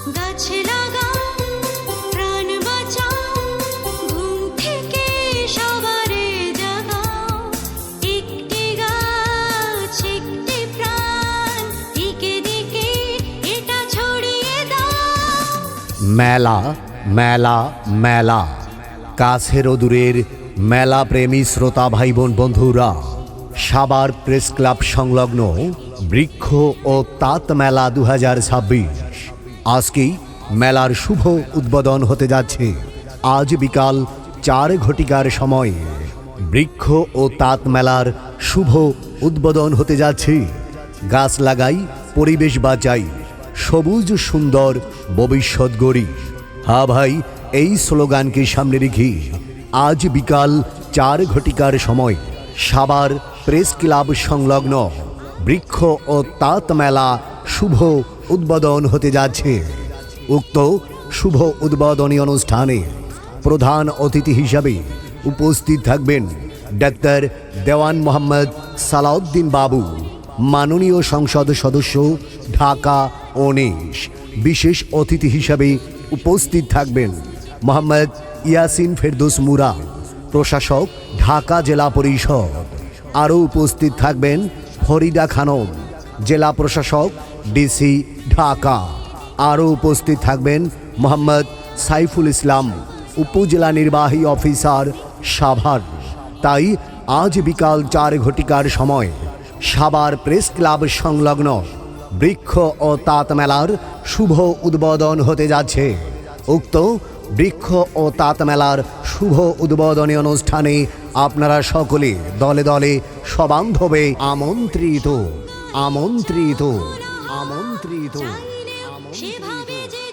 গাছ লাগাও প্রাণ বাঁচাও ঘুম থেকে সবারে জাগাও একটি গাছ একটি প্রাণ দিকে দিকে এটা ছড়িয়ে দাও। মেলা মেলা মেলা, কাছের ও দূরের মেলা প্রেমী শ্রোতা ভাই বোন বন্ধুরা, সাভার প্রেস ক্লাব সংলগ্ন বৃক্ষ ও তাঁত মেলা 2026 আজকেই মেলার শুভ উদ্বোধন হতে যাচ্ছে। আজ বিকাল 4 ঘটিকার সময় বৃক্ষ ও তাঁত মেলার শুভ উদ্বোধন হতে যাচ্ছে। গাছ লাগাই, পরিবেশ বাঁচাই, সবুজ সুন্দর ভবিষ্যৎ গড়ি। হ্যাঁ ভাই, এই স্লোগানকে সামনে রেখে আজ বিকাল 4 ঘটিকার সময় সাভার প্রেস ক্লাব সংলগ্ন বৃক্ষ ও তাঁত মেলা শুভ উদ্বোধন হতে যাচ্ছে। উক্ত শুভ উদ্বোধনী অনুষ্ঠানে প্রধান অতিথি হিসাবে উপস্থিত থাকবেন ডাক্তার দেওয়ান মোহাম্মদ সালাউদ্দিন বাবু, মাননীয় সংসদ সদস্য ঢাকা 19। বিশেষ অতিথি হিসাবে উপস্থিত থাকবেন মোহাম্মদ ইয়াসিন ফেরদৌস মুরা, প্রশাসক ঢাকা জেলা পরিষদ। আরও উপস্থিত থাকবেন ফরিদা খানম, জেলা প্রশাসক ডিসি ঢাকা। আরও উপস্থিত থাকবেন মোহাম্মদ সাইফুল ইসলাম, উপজেলা নির্বাহী অফিসার সাভার। তাই আজ বিকাল 4 ঘটিকার সময় সাভার প্রেস ক্লাব সংলগ্ন বৃক্ষ ও তাঁত মেলার শুভ উদ্বোধন হতে যাচ্ছে। উক্ত বৃক্ষ ও তাঁত মেলার শুভ উদ্বোধনী অনুষ্ঠানে আপনারা সকলে দলে দলে সবান্ধবে আমন্ত্রিত আমন্ত্রিত আমন্ত্রিত সেভাবে যে